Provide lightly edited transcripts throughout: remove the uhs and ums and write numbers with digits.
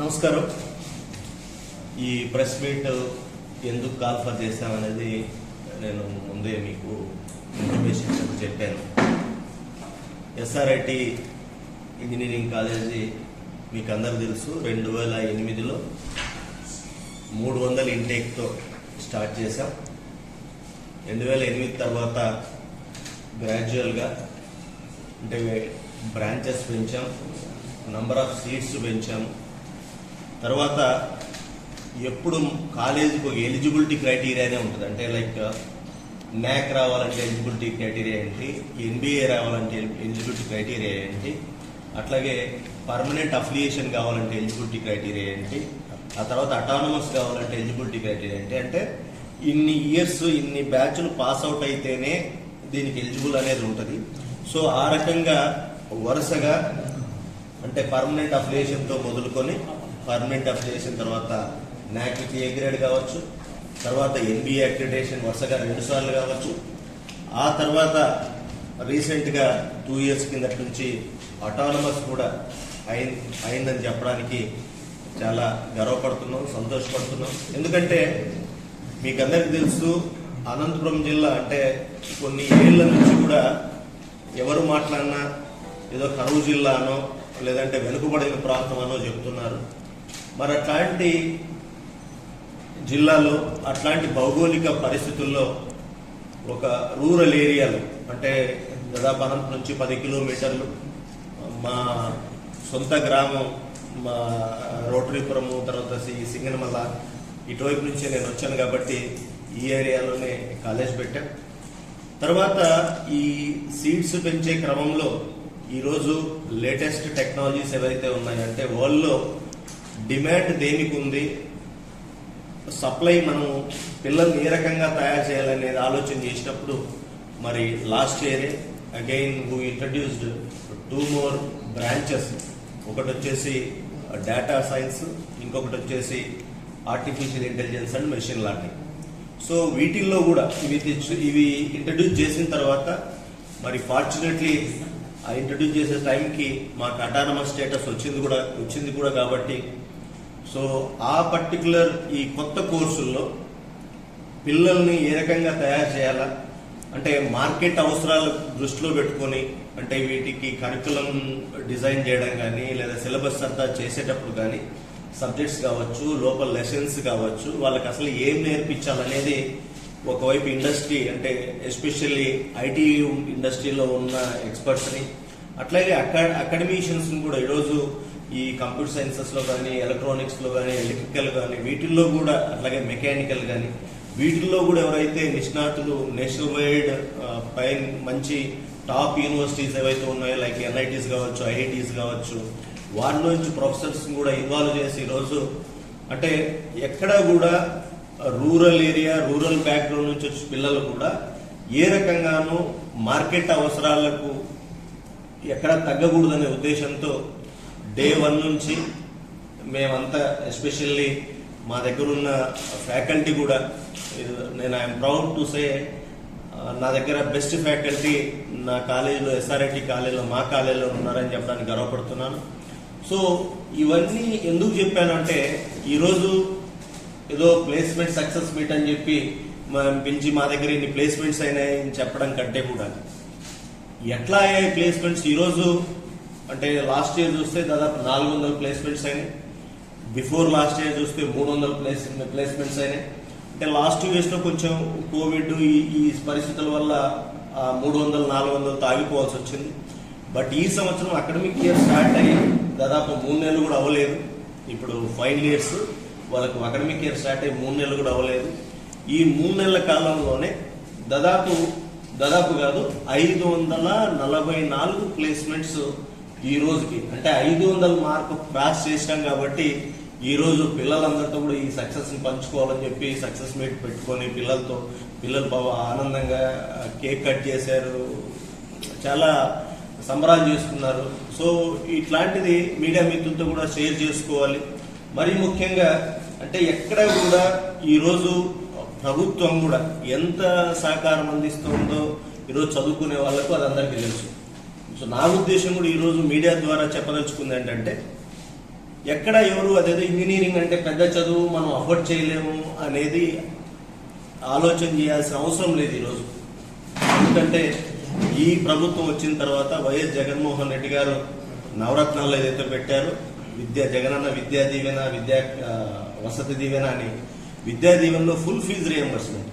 నమస్కారం. ఈ press meet ఎందుకు కాల్ఫర్ చేశామనేది నేను ముందే మీకు ఇన్ఫర్మేషన్ చెప్పాను. ఎస్ఆర్ఐటి ఇంజనీరింగ్ కాలేజీ మీకు అందరికి తెలుసు, 2008లో 300 ఇంటేక్తో స్టార్ట్ చేశాం. 2008 తర్వాత గ్రాడ్యువల్గా అంటే బ్రాంచెస్ పెంచాం, నంబర్ ఆఫ్ సీట్స్ పెంచాము. తర్వాత ఎప్పుడు కాలేజీకి ఒక ఎలిజిబిలిటీ క్రైటీరియానే ఉంటుంది. అంటే లైక్ న్యాక్ రావాలంటే ఎలిజిబిలిటీ క్రైటీరియా ఏంటి, ఎన్బిఏ రావాలంటే ఎలిజిబిలిటీ క్రైటీరియా ఏంటి, అట్లాగే పర్మనెంట్ అఫిలియేషన్ కావాలంటే ఎలిజిబిలిటీ క్రైటీరియా ఏంటి, ఆ తర్వాత అటానమస్ కావాలంటే ఎలిజిబిలిటీ క్రైటీరియా ఏంటి. అంటే ఇన్ని ఇయర్స్ ఇన్ని బ్యాచ్లు పాస్ అవుట్ అయితేనే దీనికి ఎలిజిబుల్ అనేది ఉంటుంది. సో ఆ రకంగా వరుసగా అంటే పర్మనెంట్ అఫిలియేషన్తో మొదలుకొని పర్మనెంట్ అఫిలియేషన్ తర్వాత న్యాక్కి ఏ గ్రేడ్ కావచ్చు, తర్వాత ఎన్బిఏ అక్రిడిటేషన్ వరుసగా 2 సార్లు కావచ్చు, ఆ తర్వాత రీసెంట్గా 2 years కిందటి నుంచి అటానమస్ కూడా అయిందని చెప్పడానికి చాలా గర్వపడుతున్నాం, సంతోషపడుతున్నాం. ఎందుకంటే మీకు అందరికీ తెలుసు, అనంతపురం జిల్లా అంటే కొన్ని ఏళ్ల నుంచి కూడా ఎవరు మాట్లాడినా ఏదో కరువు జిల్లా అనో లేదంటే వెనుకబడిన ప్రాంతం అనో చెప్తున్నారు. మరి అట్లాంటి జిల్లాలో అట్లాంటి భౌగోళిక పరిస్థితుల్లో ఒక రూరల్ ఏరియాలో అంటే దాదాపు అనంతపురం నుంచి 10 కిలోమీటర్లు మా సొంత గ్రామం, మా రోటరీపురము, తర్వాత సింగనమల ఇటువైపు నుంచి నేను వచ్చాను కాబట్టి ఈ ఏరియాలోనే కాలేజ్ పెట్టాం. తర్వాత ఈ సీట్స్ పెంచే క్రమంలో ఈరోజు లేటెస్ట్ టెక్నాలజీస్ ఏవైతే ఉన్నాయంటే వరల్డ్లో డిమాండ్ దేనికి ఉంది, సప్లై మనం పిల్లల్ని ఏ రకంగా తయారు చేయాలనేది ఆలోచన చేసినప్పుడు మరి లాస్ట్ ఇయరే again we introduced 2 more branches. ఒకటి వచ్చేసి డేటా సైన్స్, ఇంకొకటి వచ్చేసి artificial intelligence and machine learning. So వీటిల్లో కూడా ఇవి ఇంట్రడ్యూస్ చేసిన తర్వాత మరి ఫార్చునేట్లీ ఆ ఇంట్రడ్యూస్ చేసే టైంకి మాకు అటానమస్ స్టేటస్ వచ్చింది కూడా కాబట్టి సో ఆ పర్టికులర్ ఈ కొత్త కోర్సుల్లో పిల్లల్ని ఏ రకంగా తయారు చేయాలా అంటే మార్కెట్ అవసరాలు దృష్టిలో పెట్టుకొని అంటే వీటికి కరికులం డిజైన్ చేయడం కానీ లేదా సిలబస్ అంతా చేసేటప్పుడు కానీ సబ్జెక్ట్స్ కావచ్చు, లోపల లెసన్స్ కావచ్చు, వాళ్ళకి అసలు ఏం నేర్పించాలనేది ఒకవైపు ఇండస్ట్రీ అంటే ఎస్పెషల్లీ ఐటీ ఇండస్ట్రీలో ఉన్న ఎక్స్పర్ట్స్ని అట్లాగే అకాడమిషియన్స్ని కూడా ఈరోజు ఈ కంప్యూటర్ సైన్సెస్లో కానీ, ఎలక్ట్రానిక్స్లో కానీ, ఎలక్ట్రికల్ కానీ వీటిల్లో కూడా అట్లాగే మెకానికల్ కానీ వీటిల్లో కూడా ఎవరైతే నిష్ణాతులు నేషనల్ వైడ్ పై మంచి టాప్ యూనివర్సిటీస్ ఏవైతే ఉన్నాయో లైక్ ఎన్ఐటీస్ కావచ్చు, ఐఐటీస్ కావచ్చు, వాటిలో నుంచి ప్రొఫెసర్స్ కూడా ఇన్వాల్వ్ చేసి ఈరోజు అంటే ఎక్కడ కూడా రూరల్ ఏరియా, రూరల్ బ్యాక్గ్రౌండ్ నుంచి వచ్చే పిల్లలు కూడా ఏ రకంగానూ మార్కెట్ అవసరాలకు ఎక్కడ తగ్గకూడదనే ఉద్దేశంతో డే 1 నుంచి మేమంతా ఎస్పెషల్లీ మా దగ్గర ఉన్న ఫ్యాకల్టీ కూడా నేను ఐఎమ్ ప్రౌడ్ టు సే నా దగ్గర బెస్ట్ ఫ్యాకల్టీ నా కాలేజీలో ఎస్ఆర్ఐటి కాలేజీలో మా కాలేజీలో ఉన్నారని చెప్పడానికి గర్వపడుతున్నాను. సో ఇవన్నీ ఎందుకు చెప్పానంటే ఈరోజు ఏదో ప్లేస్మెంట్ సక్సెస్ మీట్ అని చెప్పి మనం పిలిచి మా దగ్గర ఇన్ని ప్లేస్మెంట్స్ అయినాయని చెప్పడం కంటే కూడా ఎట్లా అయ్యాయి ప్లేస్మెంట్స్ ఈరోజు అంటే లాస్ట్ ఇయర్ చూస్తే దాదాపు 400 ప్లేస్మెంట్స్ అయినాయి, బిఫోర్ లాస్ట్ ఇయర్ చూస్తే 300 ప్లేస్మెంట్స్ అయినాయి. అంటే లాస్ట్ 2 yearsలో కొంచెం కోవిడ్ ఈ పరిస్థితుల వల్ల 300-400 ఆగిపోవాల్సి వచ్చింది. బట్ ఈ సంవత్సరం అకాడమిక్ ఇయర్ స్టార్ట్ అయ్యి దాదాపు 3 నెలలు కూడా అవ్వలేదు. ఇప్పుడు ఫైనల్ ఇయర్స్ వాళ్ళకు అకాడమిక్ ఇయర్ స్టార్ట్ అయ్యి 3 నెలలు కూడా అవ్వలేదు. ఈ 3 నెలల కాలంలోనే దాదాపు కాదు 544 ప్లేస్మెంట్స్ ఈ రోజుకి అంటే 500 మార్కు క్రాస్ చేసినాం. కాబట్టి ఈ రోజు పిల్లలందరితో కూడా ఈ సక్సెస్ ని పంచుకోవాలని చెప్పి సక్సెస్ మీట్ పెట్టుకొని పిల్లలు ఆనందంగా కేక్ కట్ చేశారు, చాలా సంబరాలు చేసుకున్నారు. సో ఇట్లాంటిది మీడియా మిత్రులతో కూడా షేర్ చేసుకోవాలి. మరీ ముఖ్యంగా అంటే ఎక్కడ కూడా ఈరోజు ప్రభుత్వం కూడా ఎంత సహకారం అందిస్తుందో ఈరోజు చదువుకునే వాళ్ళకు అది అందరికీ తెలుసు. సో నా ఉద్దేశం కూడా ఈరోజు మీడియా ద్వారా చెప్పదలుచుకుంది ఏంటంటే ఎక్కడ ఎవరు అదేదో ఇంజనీరింగ్ అంటే పెద్ద చదువు మనం అఫోర్డ్ చేయలేము అనేది ఆలోచన చేయాల్సిన అవసరం లేదు ఈరోజు. ఎందుకంటే ఈ ప్రభుత్వం వచ్చిన తర్వాత వైఎస్ జగన్మోహన్ రెడ్డి గారు నవరత్నాలు ఏదైతే పెట్టారో జగనన్న విద్యా దీవెన, వసతి దీవెన అని, విద్యా దీవెనలో ఫుల్ ఫీజు రియంబర్స్మెంట్.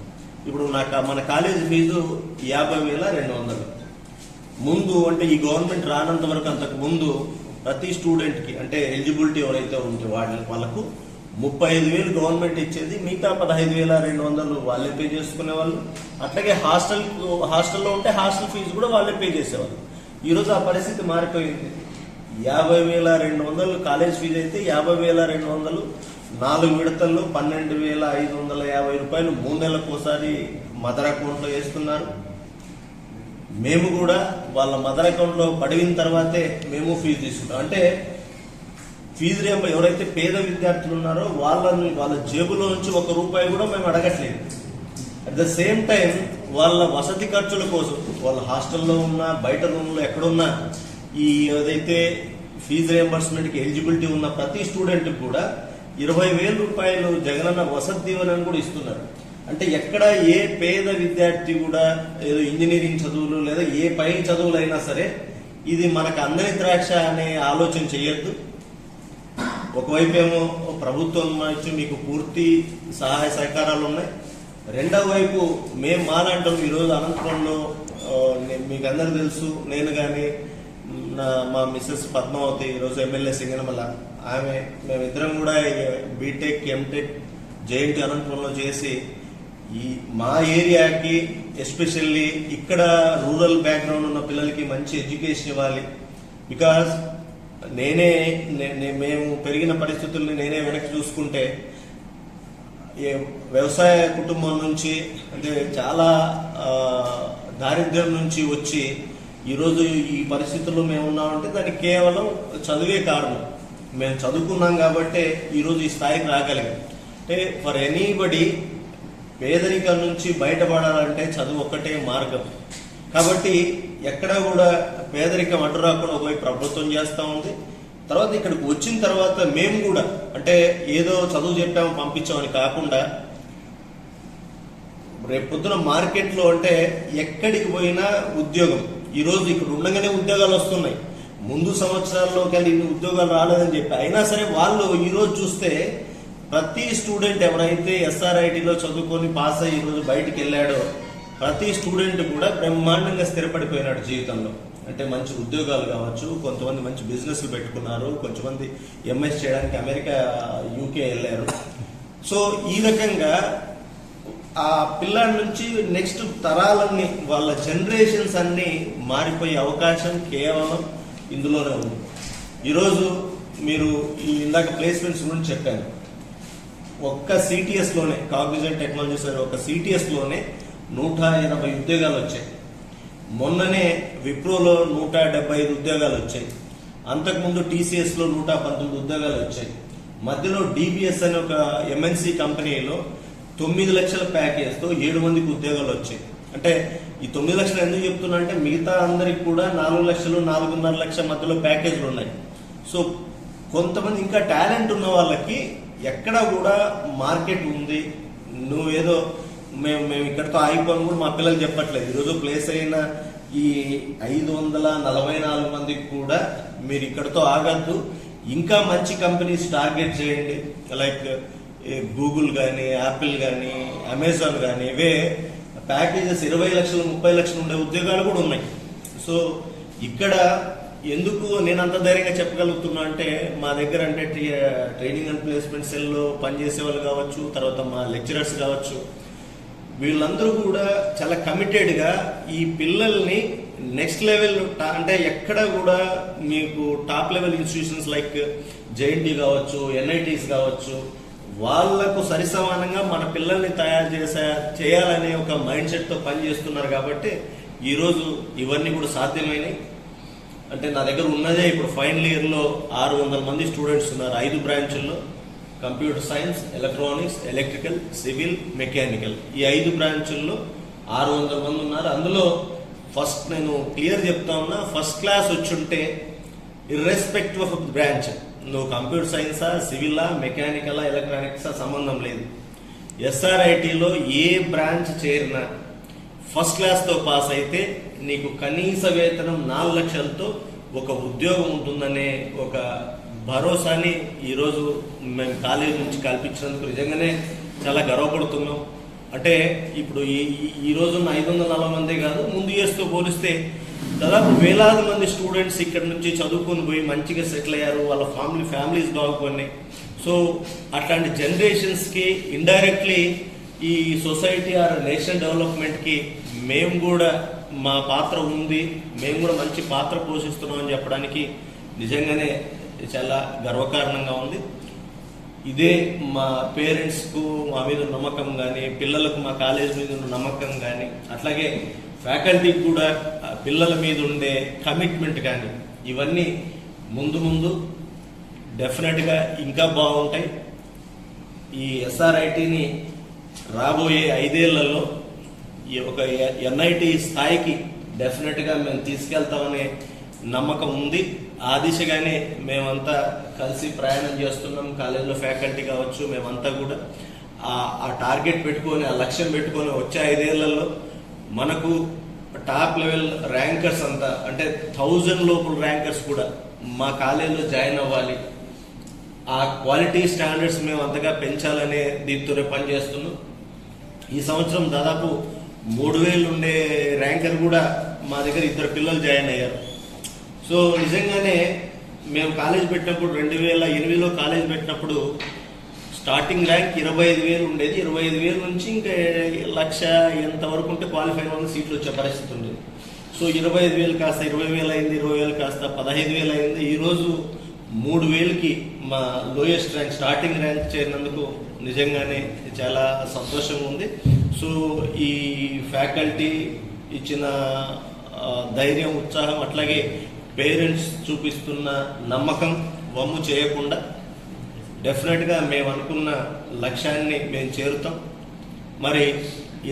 ఇప్పుడు మన కాలేజీ ఫీజు 50,200. ముందు అంటే ఈ గవర్నమెంట్ రానంత వరకు అంతకు ముందు ప్రతి స్టూడెంట్కి అంటే ఎలిజిబిలిటీ ఎవరైతే ఉంటే వాళ్ళకు 35,000 గవర్నమెంట్ ఇచ్చేది, మిగతా 15,200 వాళ్ళే పే చేసుకునే వాళ్ళు. అట్లాగే హాస్టల్లో ఉంటే హాస్టల్ ఫీజు కూడా వాళ్ళే పే చేసేవాళ్ళు. ఈరోజు ఆ పరిస్థితి మారిపోయింది. 50,200 కాలేజ్ ఫీజు అయితే 50,200 4 విడతల్లో 12,550 రూపాయలు 3 నెలలకు ఒకసారి మదర్ అకౌంట్లో వేస్తున్నారు. మేము కూడా వాళ్ళ మదర్ అకౌంట్లో పడిన తర్వాతే మేము ఫీజు తీసుకుంటాం. అంటే ఫీజు ఎవరైతే పేద విద్యార్థులు ఉన్నారో వాళ్ళ జేబులో నుంచి 1 రూపాయి కూడా మేము అడగట్లేదు. అట్ ద సేమ్ టైం వాళ్ళ వసతి ఖర్చుల కోసం వాళ్ళ హాస్టల్లో ఉన్నా బయట రూమ్లో ఎక్కడున్నా ఈ ఏదైతే ఫీజు రియంబర్స్మెంట్కి ఎలిజిబిలిటీ ఉన్న ప్రతి స్టూడెంట్కి కూడా 20,000 రూపాయలు జగనన్న వసతి దీవెనని కూడా ఇస్తున్నారు. అంటే ఎక్కడ ఏ పేద విద్యార్థి కూడా ఏదో ఇంజనీరింగ్ చదువులు లేదా ఏ పై చదువులైనా సరే ఇది మనకు అందని ద్రాక్ష అనే ఆలోచన చేయొద్దు. ఒకవైపు ఏమో ప్రభుత్వం నుంచి మీకు పూర్తి సహాయ సహకారాలు ఉన్నాయి, రెండవ వైపు మేము మాలాంటాం. ఈరోజు అనంతపురంలో మీకు అందరు తెలుసు, నేను కానీ మా మిస్సెస్ పద్మావతి ఈరోజు ఎమ్మెల్యే సింగనమల మేమిద్దరం కూడా బీటెక్ ఎంటెక్ జేఎన్టీ అనంతపురంలో చేసి ఈ మా ఏరియాకి ఎస్పెషల్లీ ఇక్కడ రూరల్ బ్యాక్గ్రౌండ్ ఉన్న పిల్లలకి మంచి ఎడ్యుకేషన్ ఇవ్వాలి. బికాస్ మేము పెరిగిన పరిస్థితుల్ని నేనే వెనక్కి చూసుకుంటే వ్యవసాయ కుటుంబం నుంచి అంటే చాలా దారిద్ర్యం నుంచి వచ్చి ఈరోజు ఈ పరిస్థితుల్లో మేము ఉన్నామంటే దానికి కేవలం చదువే కారణం. మేము చదువుకున్నాం కాబట్టి ఈరోజు ఈ స్థాయికి రాగలిగాం. అంటే ఫర్ ఎనీబడి పేదరికం నుంచి బయటపడాలంటే చదువు ఒక్కటే మార్గం. కాబట్టి ఎక్కడ కూడా పేదరికం అడ్డు రాకుండా ఒకవైపు ప్రభుత్వం చేస్తూ ఉంది. తర్వాత ఇక్కడికి వచ్చిన తర్వాత మేము కూడా అంటే ఏదో చదువు చెప్పాము పంపించామని కాకుండా రేపు పొద్దున మార్కెట్లో అంటే ఎక్కడికి పోయినా ఉద్యోగం. ఈరోజు ఇక్కడ ఉండగానే ఉద్యోగాలు వస్తున్నాయి. ముందు సంవత్సరాల్లో కానీ ఇన్ని ఉద్యోగాలు రాలేదని చెప్పి అయినా సరే వాళ్ళు ఈరోజు చూస్తే ప్రతి స్టూడెంట్ ఎవరైతే ఎస్ఆర్ఐటీలో చదువుకొని పాస్ అయ్యి ఈరోజు బయటికి వెళ్ళాడో ప్రతి స్టూడెంట్ కూడా బ్రహ్మాండంగా స్థిరపడిపోయినాడు జీవితంలో. అంటే మంచి ఉద్యోగాలు కావచ్చు, కొంతమంది మంచి బిజినెస్లు పెట్టుకున్నారు, కొంతమంది ఎంఎస్ చేయడానికి అమెరికా యూకే వెళ్ళారు. సో ఈ రకంగా ఆ పిల్లాడి నుంచి నెక్స్ట్ తరాలన్నీ వాళ్ళ జనరేషన్స్ అన్నీ మారిపోయే అవకాశం కేవలం ఇందులోనే ఉంది. ఈరోజు మీరు ఈ ఇందాక ప్లేస్మెంట్స్ గురించి చెప్పాను. ఒక్క సిటిఎస్లోనే కాగ్నిజెంట్ టెక్నాలజీస్ ఒక సిటిఎస్లోనే 180 ఉద్యోగాలు వచ్చాయి. మొన్ననే విప్రోలో 175 ఉద్యోగాలు వచ్చాయి. అంతకుముందు టీసీఎస్లో 119 ఉద్యోగాలు వచ్చాయి. మధ్యలో డిబిఎస్ అనే ఒక ఎంఎన్సి కంపెనీలో 9 లక్షల ప్యాకేజ్తో 7 మందికి ఉద్యోగాలు వచ్చాయి. అంటే ఈ 9 లక్షలు ఎందుకు చెప్తున్నా అంటే మిగతా అందరికి కూడా 4 లక్షలు 4.5 లక్షల మధ్యలో ప్యాకేజీలు ఉన్నాయి. సో కొంతమంది ఇంకా టాలెంట్ ఉన్న వాళ్ళకి ఎక్కడ కూడా మార్కెట్ ఉంది. నువ్వేదో మేము ఇక్కడితో ఆగిపోని కూడా మా పిల్లలు చెప్పట్లేదు. ఈరోజు ప్లేస్ అయిన ఈ 544 మందికి కూడా మీరు ఇక్కడితో ఆగద్దు, ఇంకా మంచి కంపెనీస్ టార్గెట్ చేయండి. లైక్ గూగుల్ కానీ, యాపిల్ కానీ, అమెజాన్ కానీ ఇవే ప్యాకేజెస్ 20 లక్షలు 30 లక్షలు ఉండే ఉద్యోగాలు కూడా ఉన్నాయి. సో ఇక్కడ ఎందుకు నేను అంత ధైర్యంగా చెప్పగలుగుతున్నా అంటే మా దగ్గర అంటే ట్రైనింగ్ అండ్ ప్లేస్మెంట్ సెల్లో పనిచేసే వాళ్ళు కావచ్చు, తర్వాత మా లెక్చరర్స్ కావచ్చు, వీళ్ళందరూ కూడా చాలా కమిటెడ్గా ఈ పిల్లల్ని నెక్స్ట్ లెవెల్ అంటే ఎక్కడ కూడా మీకు top level institutions like JNT కావచ్చు, ఎన్ఐటీస్ కావచ్చు, వాళ్లకు సరిసమానంగా మన పిల్లల్ని తయారు చేయాలనే ఒక మైండ్ సెట్తో పనిచేస్తున్నారు. కాబట్టి ఈరోజు ఇవన్నీ కూడా సాధ్యమైనవి. అంటే నా దగ్గర ఉన్నదే ఇప్పుడు ఫైనల్ ఇయర్లో 600 మంది స్టూడెంట్స్ ఉన్నారు. 5 బ్రాంచుల్లో computer science, electronics, electrical, civil, mechanical ఈ 5 బ్రాంచుల్లో 600 మంది ఉన్నారు. అందులో ఫస్ట్ నేను క్లియర్ చెప్తా ఉన్నా, ఫస్ట్ క్లాస్ వచ్చుంటే ఇర్రెస్పెక్టివ్ ఆఫ్ బ్రాంచ్ నువ్వు కంప్యూటర్ సైన్సా, సివిలా, మెకానికలా, ఎలక్ట్రానిక్సా సంబంధం లేదు. ఎస్ఆర్ఐటిలో ఏ బ్రాంచ్ చేరినా ఫస్ట్ క్లాస్తో పాస్ అయితే నీకు కనీస వేతనం 4 లక్షలతో ఒక ఉద్యోగం ఉంటుందనే ఒక భరోసాని ఈరోజు మేము కాలేజీ నుంచి కల్పించినందుకు నిజంగానే చాలా గర్వపడుతున్నాం. అంటే ఇప్పుడు ఈ రోజున్న 540 మంది కాదు, ముందు ఇయర్స్తో పోలిస్తే దాదాపు వేలాది మంది స్టూడెంట్స్ ఇక్కడ నుంచి చదువుకొని పోయి మంచిగా సెటిల్ అయ్యారు, వాళ్ళ ఫ్యామిలీస్ బాగుపడినాయి. సో అట్లాంటి జనరేషన్స్కి ఇండైరెక్ట్లీ ఈ సొసైటీ ఆర్ నేషనల్ డెవలప్మెంట్కి మేము కూడా మా పాత్ర ఉంది, మేము కూడా మంచి పాత్ర పోషిస్తున్నాం అని చెప్పడానికి నిజంగానే చాలా గర్వకారణంగా ఉంది. ఇదే మా పేరెంట్స్కు మా మీద నమ్మకం కానీ, పిల్లలకు మా కాలేజ్ మీద ఉన్న నమ్మకం కానీ, అట్లాగే ఫ్యాకల్టీకి కూడా పిల్లల మీద ఉండే కమిట్మెంట్ కానీ, ఇవన్నీ ముందు డెఫినెట్గా ఇంకా బాగుంటాయి. ఈ ఎస్ఆర్ఐటిని రాబోయే 5 ఏళ్లలో ఒక ఎన్ఐటి స్థాయికి డెఫినెట్గా మేము తీసుకెళ్తామనే నమ్మకం ఉంది. ఆ దిశగానే మేమంతా కలిసి ప్రయాణం చేస్తున్నాం. కాలేజీలో ఫ్యాకల్టీ కావచ్చు, మేమంతా కూడా ఆ టార్గెట్ పెట్టుకొని, ఆ లక్ష్యం పెట్టుకొని వచ్చే 5 ఏళ్లలో మనకు టాప్ లెవెల్ ర్యాంకర్స్ అంతా, అంటే 1000 లోపల ర్యాంకర్స్ కూడా మా కాలేజీలో జాయిన్ అవ్వాలి. ఆ క్వాలిటీ స్టాండర్డ్స్ మేము అంతగా పెంచాలనే దీంతోనే పనిచేస్తున్నాం. ఈ సంవత్సరం దాదాపు 3000 ఉండే ర్యాంకర్ కూడా మా దగ్గర 2 పిల్లలు జాయిన్ అయ్యారు. సో నిజంగానే మేము కాలేజ్ పెట్టినప్పుడు 2008లో కాలేజ్ పెట్టినప్పుడు స్టార్టింగ్ ర్యాంక్ 25,000 ఉండేది. 25,000 నుంచి ఇంకా 1,00,000 ఎంతవరకు ఉంటే క్వాలిఫై అవ్వని సీట్లు వచ్చే పరిస్థితి ఉండేది. సో 25,000 కాస్త 20,000 అయింది, 20,000 కాస్త 15,000 అయింది. ఈరోజు 3,000కి మా లోయెస్ట్ ర్యాంక్, స్టార్టింగ్ ర్యాంక్ చేరినందుకు నిజంగానే చాలా సంతోషంగా ఉంది. సో ఈ ఫ్యాకల్టీ ఇచ్చిన ధైర్యం, ఉత్సాహం, అట్లాగే పేరెంట్స్ చూపిస్తున్న నమ్మకం వమ్ము చేయకుండా డెఫినెట్గా మేము అనుకున్న లక్ష్యాన్ని మేము చేరుతాం. మరి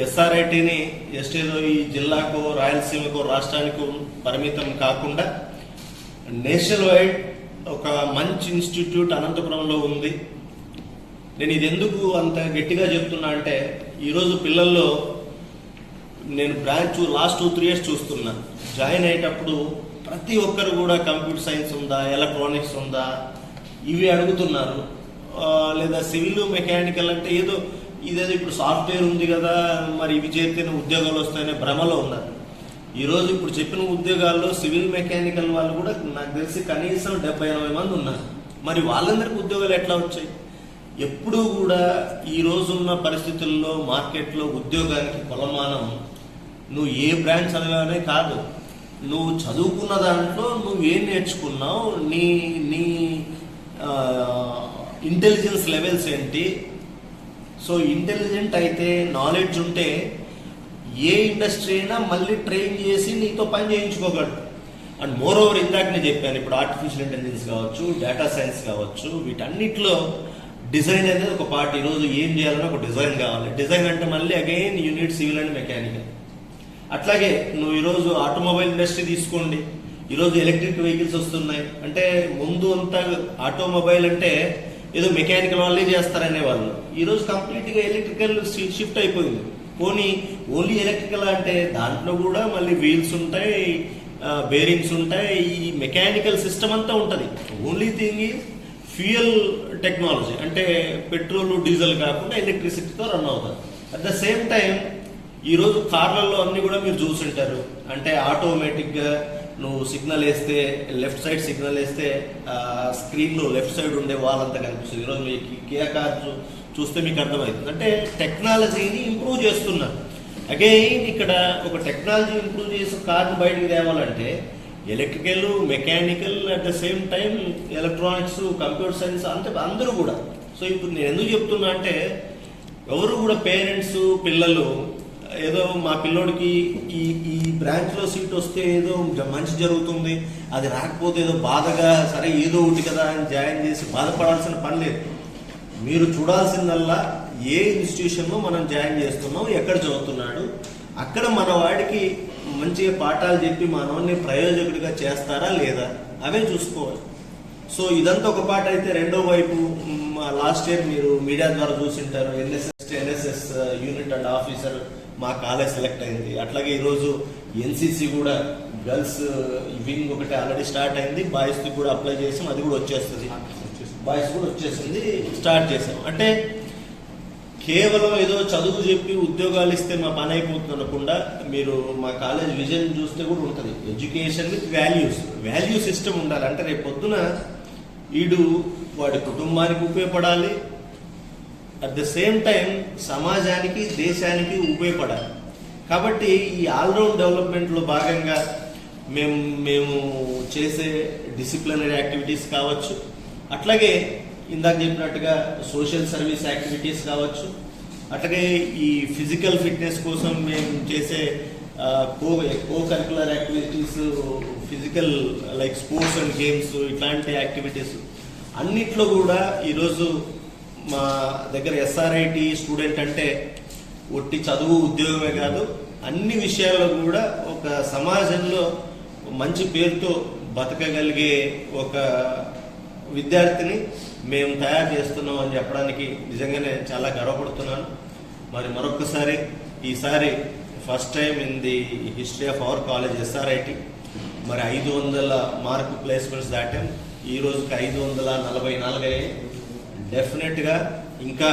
ఎస్ఆర్ఐటిని ఎస్టేదో ఈ జిల్లాకో, రాయలసీమకో, రాష్ట్రానికో పరిమితం కాకుండా నేషనల్ వైడ్ ఒక మంచి ఇన్స్టిట్యూట్ అనంతపురంలో ఉంది. నేను ఇది ఎందుకు అంత గట్టిగా చెప్తున్నా అంటే, ఈరోజు పిల్లల్లో నేను బ్రాంచ్ లాస్ట్ 2-3 ఇయర్స్ చూస్తున్నా, జాయిన్ అయ్యేటప్పుడు ప్రతి ఒక్కరు కూడా కంప్యూటర్ సైన్స్ ఉందా, ఎలక్ట్రానిక్స్ ఉందా ఇవి అడుగుతున్నారు. లేదా సివిల్, మెకానికల్ అంటే ఇదేదో ఇప్పుడు సాఫ్ట్వేర్ ఉంది కదా, మరి ఇవి చేస్తేనే ఉద్యోగాలు వస్తాయనే భ్రమలో ఉన్నారు. ఈరోజు ఇప్పుడు చెప్పిన ఉద్యోగాల్లో సివిల్, మెకానికల్ వాళ్ళు కూడా నాకు తెలిసి కనీసం 70-80 మంది ఉన్నారు. మరి వాళ్ళందరికీ ఉద్యోగాలు ఎట్లా వచ్చాయి? ఎప్పుడూ కూడా ఈ రోజున్న పరిస్థితుల్లో మార్కెట్లో ఉద్యోగానికి కొలమానం నువ్వు ఏ బ్రాంచ్ చదివానే కాదు, నువ్వు చదువుకున్న దాంట్లో నువ్వు ఏం నేర్చుకున్నావు, నీ నీ ఇంటెలిజెన్స్ లెవెల్స్ ఏంటి. సో ఇంటెలిజెంట్ అయితే, నాలెడ్జ్ ఉంటే ఏ ఇండస్ట్రీ అయినా మళ్ళీ ట్రైన్ చేసి నీతో పని చేయించుకోగలడు. అండ్ మోర్ ఓవర్ ఇందాక నేను చెప్పాను, ఇప్పుడు ఆర్టిఫిషియల్ ఇంటెలిజెన్స్ కావచ్చు, డేటా సైన్స్ కావచ్చు, వీటన్నిటిలో డిజైన్ అనేది ఒక పార్ట్. ఈరోజు ఏం చేయాలన్నా ఒక డిజైన్ కావాలి. డిజైన్ అంటే మళ్ళీ again unit civil and mechanical. అట్లాగే నువ్వు ఈరోజు ఆటోమొబైల్ ఇండస్ట్రీ తీసుకోండి, ఈరోజు ఎలక్ట్రిక్ వెహికల్స్ వస్తున్నాయి. అంటే ముందు అంతా ఆటోమొబైల్ అంటే ఏదో మెకానికల్ వాళ్ళే చేస్తారనే వాళ్ళు, ఈరోజు కంప్లీట్గా ఎలక్ట్రికల్ షిఫ్ట్ అయిపోయింది. పోనీ ఓన్లీ ఎలక్ట్రికల్ అంటే దాంట్లో కూడా మళ్ళీ వీల్స్ ఉంటాయి, బేరింగ్స్ ఉంటాయి, ఈ మెకానికల్ సిస్టమ్ అంతా ఉంటుంది. Only thing is fuel technology, అంటే పెట్రోల్, డీజిల్ కాకుండా ఎలక్ట్రిసిటీతో రన్ అవుతుంది. అట్ ద సేమ్ టైం ఈరోజు కార్లలో అన్ని కూడా మీరు చూసుంటారు, అంటే ఆటోమేటిక్గా నువ్వు సిగ్నల్ వేస్తే, లెఫ్ట్ సైడ్ సిగ్నల్ వేస్తే స్క్రీన్లో లెఫ్ట్ సైడ్ ఉండే వాళ్ళంతా కనిపిస్తుంది. ఈరోజు మీకు కియా కార్ చూస్తే మీకు అర్థమవుతుంది. అంటే టెక్నాలజీని ఇంప్రూవ్ చేస్తున్నారు. అగైన్ ఇక్కడ ఒక టెక్నాలజీ ఇంప్రూవ్ చేసి కార్ని బయటకు తేవాలంటే electrical, mechanical, at the same time electronics, computer science, అంటే అందరూ కూడా. సో ఇప్పుడు నేను ఎందుకు చెప్తున్నా అంటే, ఎవరు కూడా పేరెంట్స్, పిల్లలు ఏదో మా పిల్లోడికి ఈ బ్రాంచ్లో సీట్ వస్తే ఏదో మంచి జరుగుతుంది, అది రాకపోతే ఏదో బాధగా సరే ఏదో ఒకటి కదా అని జాయిన్ చేసి బాధపడాల్సిన పని లేదు. మీరు చూడాల్సిందల్లా ఏ ఇన్స్టిట్యూషన్లో మనం జాయిన్ చేస్తున్నాం, ఎక్కడ చదువుతున్నాడు, అక్కడ మన వాడికి మంచిగా పాఠాలు చెప్పి మనల్ని ప్రయోజకుడిగా చేస్తారా లేదా అవే చూసుకోవాలి. సో ఇదంతా ఒక పాట అయితే, రెండో వైపు లాస్ట్ ఇయర్ మీరు మీడియా ద్వారా చూసింటారు, ఎన్ఎస్ఎస్ యూనిట్ అండ్ ఆఫీసర్ మా కాలేజ్ సెలెక్ట్ అయింది. అట్లాగే ఈరోజు ఎన్సీసీ కూడా గర్ల్స్ వింగ్ ఒకటి ఆల్రెడీ స్టార్ట్ అయింది, బాయ్స్ కూడా అప్లై చేసాం, అది కూడా వచ్చేస్తుంది, బాయ్స్ కూడా వచ్చేసింది, స్టార్ట్ చేసాం. అంటే కేవలం ఏదో చదువు చెప్పి ఉద్యోగాలు ఇస్తే మా పని అయిపోతుంది అనకుండా, మీరు మా కాలేజ్ విజన్ చూస్తే కూడా ఉంటుంది, ఎడ్యుకేషన్ విత్ వాల్యూ సిస్టమ్ ఉండాలి. అంటే రేపు పొద్దున వీడు వాడి కుటుంబానికి ఉపయోగపడాలి, అట్ ద సేమ్ టైం సమాజానికి దేశానికి ఉపయోగపడాలి. కాబట్టి ఈ ఆల్రౌండ్ డెవలప్మెంట్లో భాగంగా మేము చేసే డిసిప్లినరీ యాక్టివిటీస్ కావచ్చు, అట్లాగే ఇందాక చెప్పినట్టుగా సోషల్ సర్వీస్ యాక్టివిటీస్ కావచ్చు, అట్లాగే ఈ ఫిజికల్ ఫిట్నెస్ కోసం మేము చేసే co curricular activities, physical like sports and games, ఇట్లాంటి యాక్టివిటీస్ అన్నిట్లో కూడా ఈరోజు మా దగ్గర ఎస్ఆర్ఐటి స్టూడెంట్ అంటే ఒట్టి చదువు ఉద్యోగమే కాదు, అన్ని విషయాల్లో కూడా ఒక సమాజంలో మంచి పేరుతో బతకగలిగే ఒక విద్యార్థిని మేము తయారు చేస్తున్నాం అని చెప్పడానికి నిజంగానే చాలా గర్వపడుతున్నాను. మరి మరొకసారి ఈసారి first time in the history of our college SRIT మరి 500 మార్కు ప్లేస్మెంట్స్ దాటాం. ఈ రోజుకి 544 అయ్యాయి. డెఫినెట్గా ఇంకా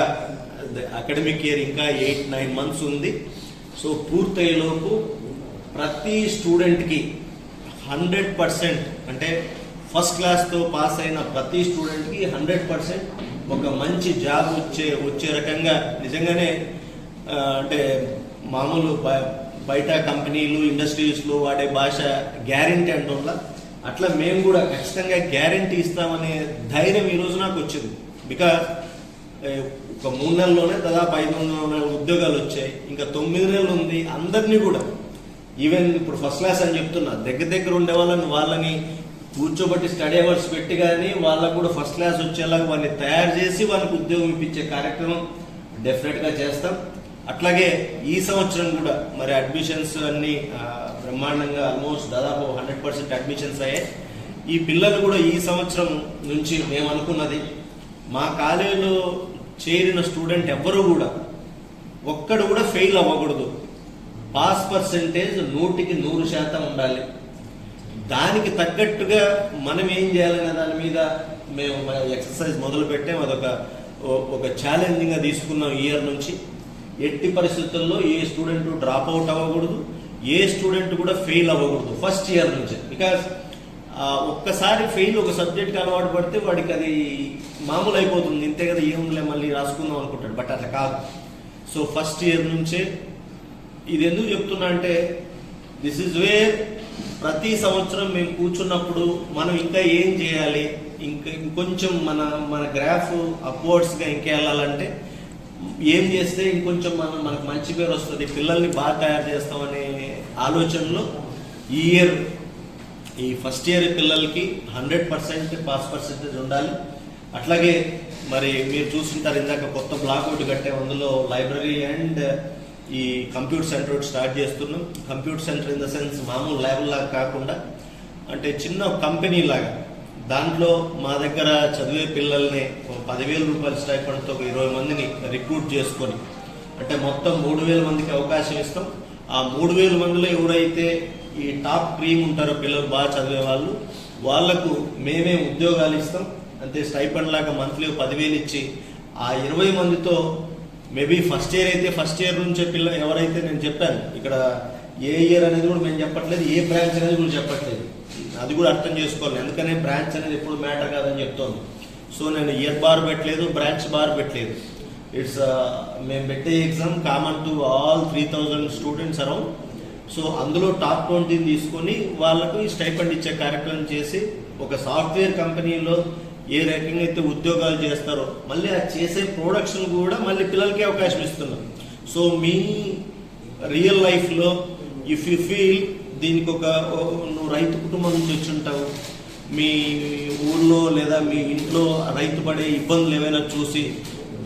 అకాడమిక్ ఇయర్ ఇంకా 8-9 మంత్స్ ఉంది. సో పూర్తయ్యేలోపు ప్రతి స్టూడెంట్కి 100% అంటే ఫస్ట్ క్లాస్తో పాస్ అయిన ప్రతి స్టూడెంట్కి 100% ఒక మంచి జాబ్ వచ్చే రకంగా నిజంగానే అంటే మామూలు బయట కంపెనీలు ఇండస్ట్రీస్లో వాడే భాష గ్యారంటీ అంటుందా, అట్లా మేము కూడా ఖచ్చితంగా గ్యారంటీ ఇస్తామనే ధైర్యం ఈరోజు నాకు వచ్చింది. బికాజ్ ఒక 3 నెలల్లోనే దాదాపు 500 ఉద్యోగాలు వచ్చాయి, ఇంకా 9 నెలలు ఉంది. అందరినీ కూడా ఈవెన్ ఇప్పుడు ఫస్ట్ క్లాస్ అని చెప్తున్నా, దగ్గర ఉండే వాళ్ళని కూర్చోబట్టి స్టడీ అవర్స్ పెట్టి కానీ వాళ్ళకు కూడా ఫస్ట్ క్లాస్ వచ్చేలాగా వాళ్ళని తయారు చేసి వాళ్ళకి ఉద్యోగం ఇప్పించే కార్యక్రమం డెఫినెట్గా చేస్తాం. అట్లాగే ఈ సంవత్సరం కూడా మరి అడ్మిషన్స్ అన్ని బ్రహ్మాండంగా ఆల్మోస్ట్ దాదాపు 100% అడ్మిషన్స్ అయ్యాయి. ఈ పిల్లలు కూడా ఈ సంవత్సరం నుంచి మేము అనుకున్నది, మా కాలేజీలో చేరిన స్టూడెంట్ ఎవ్వరూ కూడా ఒక్కడు కూడా ఫెయిల్ అవ్వకూడదు. పాస్ పర్సెంటేజ్ 100% ఉండాలి. దానికి తగ్గట్టుగా మనం ఏం చేయాలనే దాని మీద మేము ఎక్సర్సైజ్ మొదలు పెట్టాం. అదొక ఛాలెంజింగ్గా తీసుకున్నాం. ఇయర్ నుంచి ఎట్టి పరిస్థితుల్లో ఏ స్టూడెంట్ డ్రాప్ అవుట్ అవ్వకూడదు, ఏ స్టూడెంట్ కూడా ఫెయిల్ అవ్వకూడదు ఫస్ట్ ఇయర్ నుంచి. బికాస్ ఒక్కసారి ఫెయిల్ ఒక సబ్జెక్ట్కి అలవాటు పడితే వాడికి అది మామూలు అయిపోతుంది, ఇంతే కదా ఏముందిలే మళ్ళీ రాసుకుందాం అనుకుంటాడు. బట్ అట్లా కాదు. సో ఫస్ట్ ఇయర్ నుంచే ఇది ఎందుకు చెప్తున్నా అంటే, దిస్ ఈజ్ వేర్ ప్రతి సంవత్సరం మేము కూర్చున్నప్పుడు మనం ఇంకా ఏం చేయాలి, ఇంకొంచెం మన గ్రాఫ్ అప్వర్డ్స్గా ఇంకా వెళ్ళాలంటే ఏం చేస్తే ఇంకొంచెం మనకు మంచి పేరు వస్తుంది, పిల్లల్ని బాగా తయారు చేస్తామనే ఆలోచనలో ఈ ఫస్ట్ ఇయర్ పిల్లలకి 100% పాస్ పర్సెంటేజ్ ఉండాలి. అట్లాగే మరి మీరు చూస్తుంటారు, ఇందాక కొత్త బ్లాక్ ఒకటి కట్టే, అందులో లైబ్రరీ అండ్ ఈ కంప్యూటర్ సెంటర్ ఒకటి స్టార్ట్ చేస్తున్నాం. Computer centre in the sense మామూలు ల్యాబ్ లాగా కాకుండా అంటే చిన్న కంపెనీ లాగా, దాంట్లో మా దగ్గర చదివే పిల్లల్ని 10,000 రూపాయల స్టైఫండ్తో 20 మందిని రిక్రూట్ చేసుకొని, అంటే మొత్తం 3,000 మందికి అవకాశం ఇస్తాం. ఆ 3,000 మందిలో ఎవరైతే ఈ టాప్ క్రీమ్ ఉంటారో పిల్లలు బాగా చదివే వాళ్లకు మేమే ఉద్యోగాలు ఇస్తాం. అంతే స్టైఫండ్ లాగా మంత్లీ 10,000 ఇచ్చి ఆ 20 మందితో మేబీ ఫస్ట్ ఇయర్ అయితే ఫస్ట్ ఇయర్ నుంచే ఎవరైతే నేను చెప్పాను ఇక్కడ ఏ ఇయర్ అనేది కూడా మేము చెప్పట్లేదు, ఏ బ్రాంచ్ అనేది కూడా చెప్పట్లేదు, అది కూడా అర్థం చేసుకోవాలి. ఎందుకనే బ్రాంచ్ అనేది ఎప్పుడు మ్యాటర్ కాదని చెప్తాను. సో నేను ఇయర్ బార్ పెట్టలేదు, బ్రాంచ్ బార్ పెట్టలేదు. ఇట్స్ మేము పెట్టే exam common to all 3,000 students around. So అందులో టాప్ 20 తీసుకొని వాళ్ళకు ఈ స్టైఫండ్ ఇచ్చే కార్యక్రమం చేసి ఒక సాఫ్ట్వేర్ కంపెనీలో ఏ రకంగా అయితే ఉద్యోగాలు చేస్తారో మళ్ళీ ఆ చేసే ప్రొడక్షన్ కూడా మళ్ళీ పిల్లలకే అవకాశం ఇస్తున్నాం. సో మీ రియల్ లైఫ్లో ఇఫ్ యూ ఫీల్ దీనికి నువ్వు రైతు కుటుంబం నుంచి వచ్చి ఉంటావు, మీ ఊళ్ళో లేదా మీ ఇంట్లో రైతు పడే ఇబ్బందులు ఏమైనా చూసి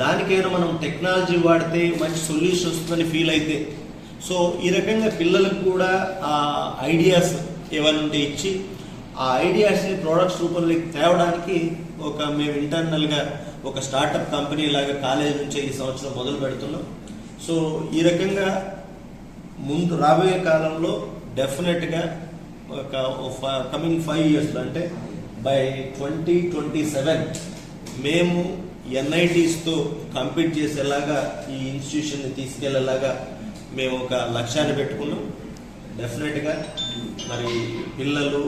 దానికైనా మనం టెక్నాలజీ వాడితే మంచి సొల్యూషన్ వస్తుందని ఫీల్ అయితే, సో ఈ రకంగా పిల్లలకు కూడా ఆ ఐడియాస్ ఏమైనా ఉంటే ఇచ్చి ఆ ఐడియాస్ని ప్రోడక్ట్స్ రూపంలోకి తేవడానికి మేము ఇంటర్నల్గా ఒక స్టార్టప్ కంపెనీ లాగా కాలేజ్ నుంచే ఈ సంవత్సరం మొదలు పెడుతున్నాం. సో ఈ రకంగా ముందు రాబోయే కాలంలో డెఫినెట్గా ఒక కమింగ్ 5 yearsలో అంటే బై 2027 మేము ఎన్ఐటీస్తో కంపీట్ చేసేలాగా ఈ ఇన్స్టిట్యూషన్ని తీసుకెళ్లేలాగా మేము ఒక లక్ష్యాన్ని పెట్టుకున్నాం. డెఫినెట్గా మరి పిల్లలు,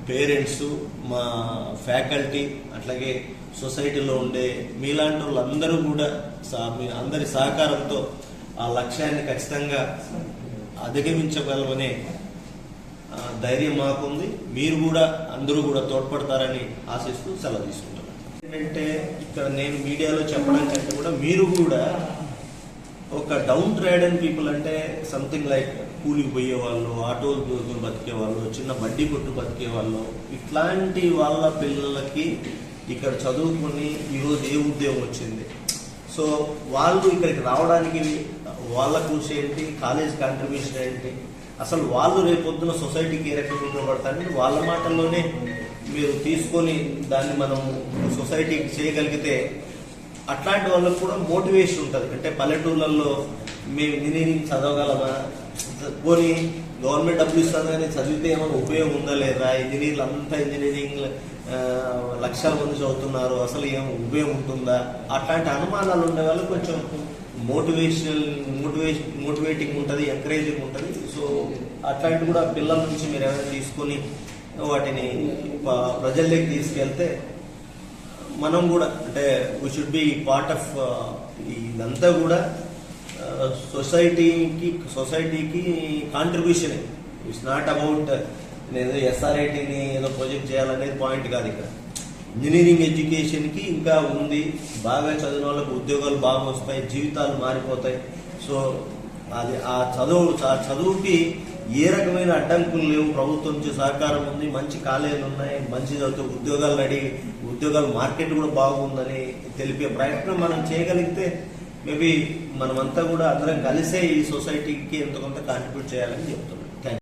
పేరెంట్స్, మా ఫ్యాకల్టీ, అట్లాగే సొసైటీలో ఉండే మీలాంటి వాళ్ళందరూ కూడా మీ అందరి సహకారంతో ఆ లక్ష్యాన్ని ఖచ్చితంగా అధిగమించగలమనే ధైర్యం మాకుంది. మీరు కూడా అందరూ కూడా తోడ్పడతారని ఆశిస్తూ సెలవు తీసుకుంటున్నాను. ఏంటంటే ఇక్కడ నేను మీడియాలో చెప్పడానికంటే కూడా మీరు కూడా ఒక డౌన్ ట్రేడెడ్ పీపుల్ అంటే సంథింగ్ లైక్ కూలికి పోయే వాళ్ళు, ఆటోలు దూకుని బతికే వాళ్ళు, చిన్న బడ్డీ కొట్టు బతికే వాళ్ళు, ఇట్లాంటి వాళ్ళ పిల్లలకి ఇక్కడ చదువుకుని ఈరోజు ఏ ఉద్యోగం వచ్చింది, సో వాళ్ళు ఇక్కడికి రావడానికి వాళ్ళ కృషి ఏంటి, కాలేజ్ కాంట్రిబ్యూషన్ ఏంటి, అసలు వాళ్ళు రేపొద్దున సొసైటీకి ఏ రకంగా ఉపయోగపడతారని వాళ్ళ మాటల్లోనే మీరు తీసుకొని దాన్ని మనం సొసైటీకి చేయగలిగితే అట్లాంటి వాళ్ళకు కూడా మోటివేషన్ ఉంటుంది. అంటే పల్లెటూళ్ళల్లో మేము ఇంజనీరింగ్ చదవగలమా, పోనీ గవర్నమెంట్ డబ్బులు ఇస్తుంది కానీ చదివితే ఏమైనా ఉపయోగం ఉందా లేదా, ఇంజనీర్లు అంతా ఇంజనీరింగ్ లక్షల మంది చదువుతున్నారు, అసలు ఏం ఉపయోగం ఉంటుందా, అట్లాంటి అనుమానాలు ఉండే వాళ్ళు కొంచెం మోటివేటింగ్ ఉంటుంది, ఎంకరేజింగ్ ఉంటుంది. సో అట్లాంటి కూడా పిల్లల నుంచి మీరు ఏమైనా తీసుకొని వాటిని ప్రజల్లోకి తీసుకెళ్తే మనం కూడా అంటే we should be part of ఇదంతా కూడా సొసైటీకి కాంట్రిబ్యూషన్. ఇట్స్ నాట్ అబౌట్ నేను ఎస్ఆర్ఐటీని ఏదో ప్రొజెక్ట్ చేయాలనేది పాయింట్ కాదు. ఇక్కడ ఇంజనీరింగ్ ఎడ్యుకేషన్కి ఇంకా ఉంది, బాగా చదివిన వాళ్ళకి ఉద్యోగాలు బాగా వస్తాయి, జీవితాలు మారిపోతాయి. సో అది ఆ చదువుకి ఏ రకమైన అడ్డంకులు లేవు, ప్రభుత్వం నుంచి సహకారం ఉంది, మంచి కాలేజీలు ఉన్నాయి, మంచి ఉద్యోగాలు మార్కెట్ కూడా బాగుందని తెలిపే ప్రయత్నం మనం చేయగలిగితే మేబీ మనమంతా కూడా అందరం కలిసే ఈ సొసైటీకి ఎంతో కొంత కాంట్రిబ్యూట్ చేయాలని చెప్తున్నాం.